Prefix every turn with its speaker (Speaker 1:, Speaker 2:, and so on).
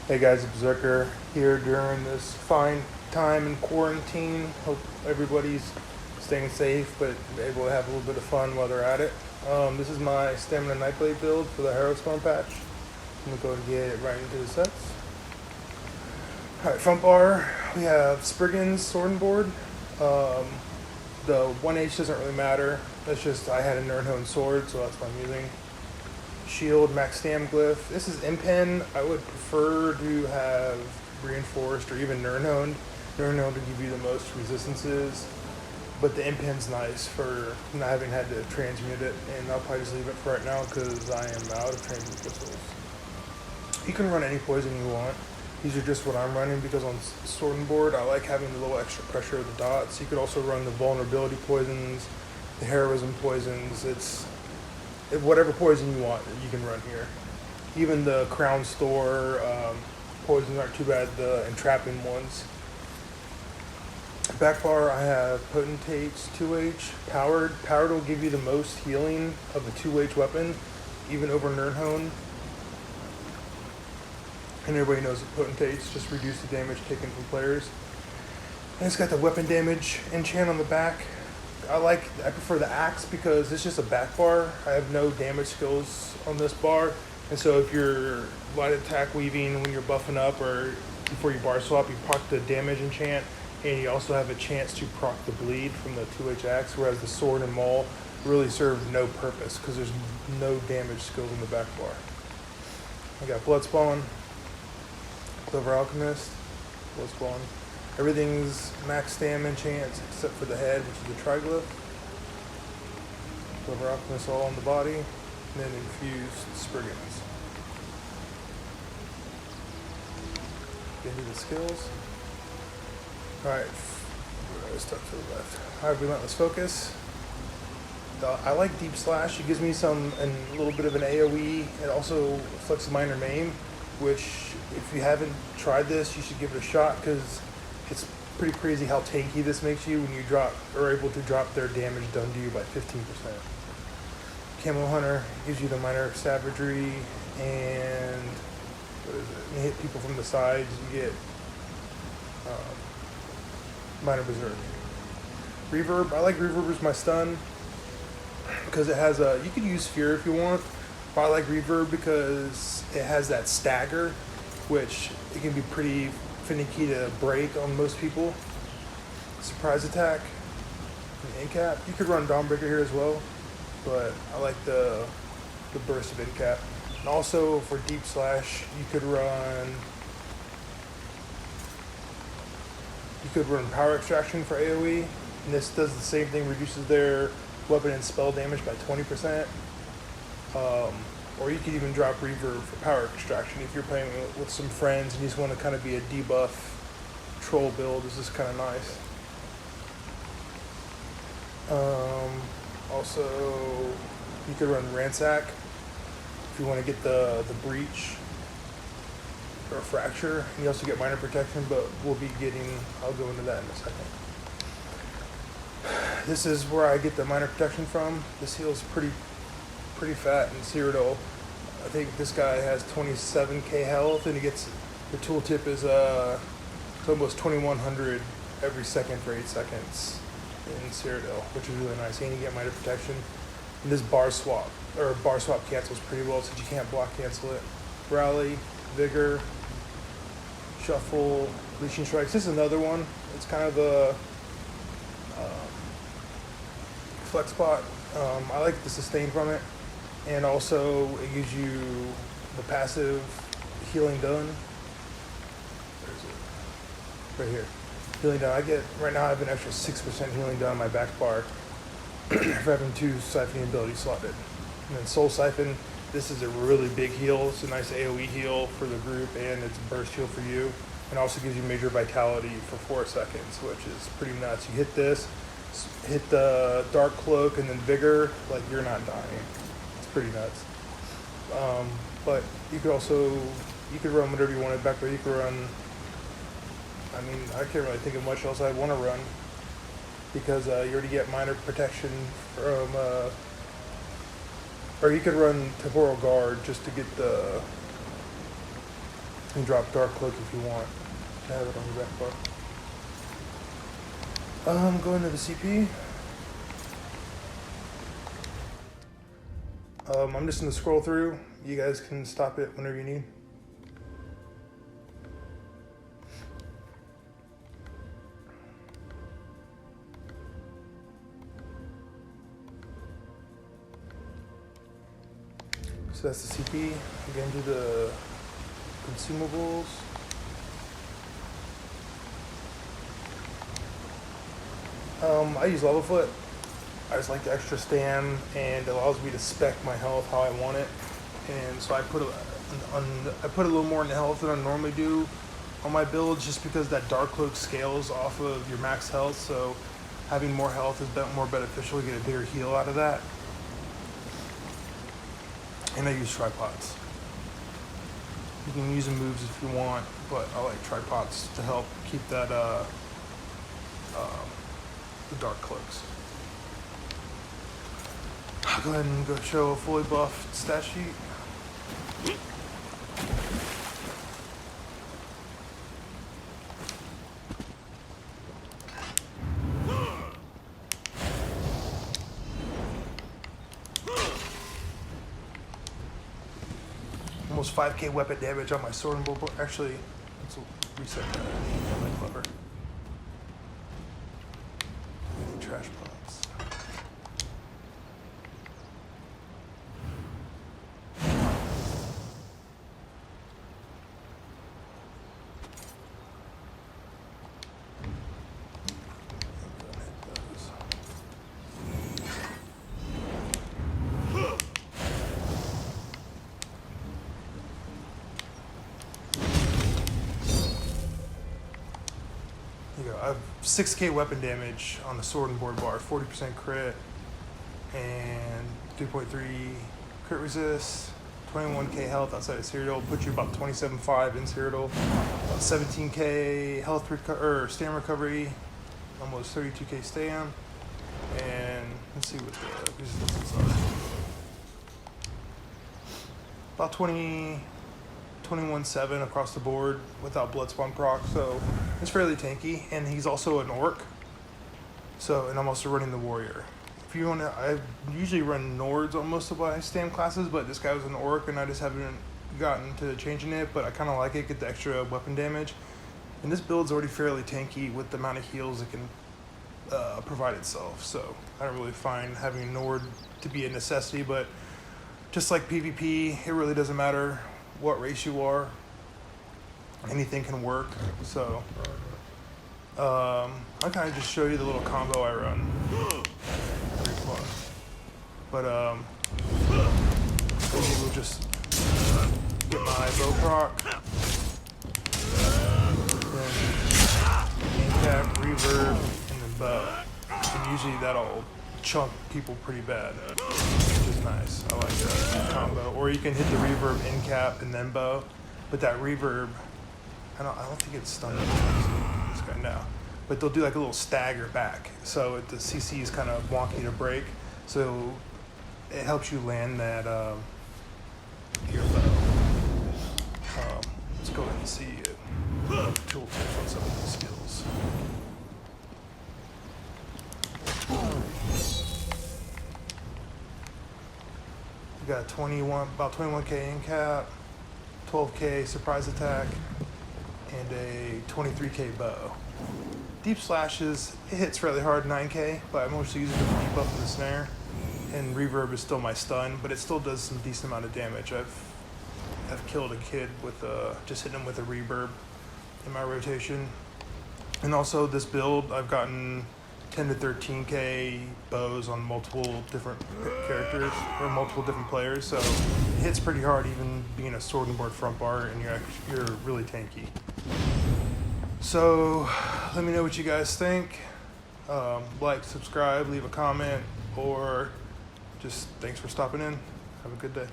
Speaker 1: Hey guys, Berserker here during this fine time in quarantine. Hope everybody's staying safe but able to have a little bit of fun while they're at it. This is my Stamina Nightblade build for the Harrowstorm patch. I'm going to go and get right into the sets. Alright, front bar, we have Spriggan's Sword and Board. The 1H doesn't really matter. That's just, I had a Nernhone sword, so that's what I'm using. Shield, Max Stam Glyph. This is Impen. I would prefer to have Reinforced or even Nernhone. Nernhone to give you the most resistances, but the Impen's nice for not having had to transmute it, and I'll probably just leave it for right now because I am out of transmute pistols. You can run any poison you want. These are just what I'm running because on Sword and Board I like having the little extra pressure of the dots. You could also run the vulnerability poisons, the heroism poisons. It's whatever poison you want, you can run here. Even the Crown Store poisons aren't too bad, the entrapping ones. Back bar, I have Potentate's 2H. Powered. Powered will give you the most healing of the 2H weapon, even over Nernhone. And everybody knows that Potentates just reduce the damage taken from players. And it's got the weapon damage enchant on the back. I prefer the axe because it's just a back bar. I have no damage skills on this bar, and so if you're light attack weaving when you're buffing up or before you bar swap, you proc the damage enchant, and you also have a chance to proc the bleed from the 2H axe, whereas the sword and maul really serve no purpose because there's no damage skills in the back bar. I got Bloodspawn, Clever Alchemist, Bloodspawn. Everything's max stam enchants except for the head, which is the triglyph. Clever Alchemist all on the body, and then infused Spriggan's. Get into the skills. Alright, stuck to the left. Alright, Relentless Focus. I like Deep Slash. It gives me a little bit of an AoE. It also Flex Minor Maim, which if you haven't tried this, you should give it a shot because it's pretty crazy how tanky this makes you when you are able to drop their damage done to you by 15%. Camo Hunter gives you the minor savagery, and what is it? You hit people from the sides, you get minor berserk. Reverb, I like Reverb as my stun because it has you could use Fear if you want, but I like Reverb because it has that stagger, which it can be pretty finicky to break on most people. Surprise attack, and Incap. You could run Dawnbreaker here as well, but I like the burst of Incap. And also for Deep Slash, you could run Power Extraction for AoE, and this does the same thing, reduces their weapon and spell damage by 20%. Or you could even drop Reverb for Power Extraction if you're playing with some friends and you just want to kind of be a debuff troll build. This is kind of nice. Also, you could run Ransack if you want to get the Breach or Fracture. And you also get Minor Protection, but I'll go into that in a second. This is where I get the Minor Protection from. This heals pretty fat in Cyrodiil. I think this guy has 27k health, and he gets, the tooltip is it's almost 2100 every second for 8 seconds in Cyrodiil, which is really nice. And you get minor protection. And this bar swap cancels pretty well since you can't block cancel it. Rally, Vigor, Shuffle, Leashing Strikes. This is another one. It's kind of a flex spot. I like the sustain from it. And also, it gives you the passive Healing Done. Where is it? Right here. Healing Done. Right now I have an extra 6% Healing Done on my back bar for having 2 siphoning abilities slotted. And then Soul Siphon, this is a really big heal. It's a nice AoE heal for the group, and it's a burst heal for you. And also gives you Major Vitality for 4 seconds, which is pretty nuts. You hit this, hit the Dark Cloak, and then Vigor, like you're not dying. Pretty nuts. But you could run whatever you wanted back there. You could run, I can't really think of much else I'd want to run. because you already get minor protection from, or you could run temporal guard just to get the, and drop dark cloak if you want to have it on your back bar. Going to the CP. I'm just gonna scroll through. You guys can stop it whenever you need. So that's the CP. Again, do the consumables. I use level foot. I just like the extra stand, and it allows me to spec my health how I want it. And so I put a little more in the health than I normally do on my builds, just because that dark cloak scales off of your max health. So having more health is more beneficial. You get a bigger heal out of that. And I use tripods. You can use the moves if you want, but I like tripods to help keep that the dark cloaks. I'll go ahead and go show a fully buffed stat sheet. Almost 5k weapon damage on my sword and bow. Actually, let's reset that. Really clever. Trash pots. I have 6k weapon damage on the sword and board bar, 40% crit, and 3.3 crit resist, 21k health outside of Cyrodiil, put you about 27.5 in Cyrodiil, about 17k health stam recovery, almost 32k stam, and let's see what the resistances are. About 21.7 across the board without blood spawn proc, so it's fairly tanky. And he's also an orc, so, and I'm also running the warrior. If you want to, I usually run Nords on most of my stam classes, but this guy was an orc and I just haven't gotten to changing it, but I kind of like it, get the extra weapon damage. And this build's already fairly tanky with the amount of heals it can provide itself, so I don't really find having Nord to be a necessity. But just like PvP, it really doesn't matter what race you are, anything can work. So I'll kind of just show you the little combo I run. Very fun. But maybe we'll just get my bow proc, then aim cap, reverb, and then bow. And usually that'll chunk people pretty bad, which is nice. I like that combo. Or you can hit the reverb in cap and then bow, but that reverb, I don't think it's stunned this guy now, but they'll do like a little stagger back, so the CC is kind of wonky to break, so it helps you land that your bow. Let's go ahead and see tooltips on some of the skills. We got about 21k in cap, 12k surprise attack, and a 23k bow. Deep slashes, it hits fairly hard, 9k, but I mostly use it to debuff the snare. And reverb is still my stun, but it still does some decent amount of damage. I've killed a kid with just hitting him with a reverb in my rotation. And also this build, I've gotten 10 to 13k bows on multiple different characters or multiple different players, so it hits pretty hard even being a sword and board front bar, and you're really tanky. So let me know what you guys think. Like, subscribe, leave a comment, or just thanks for stopping in. Have a good day.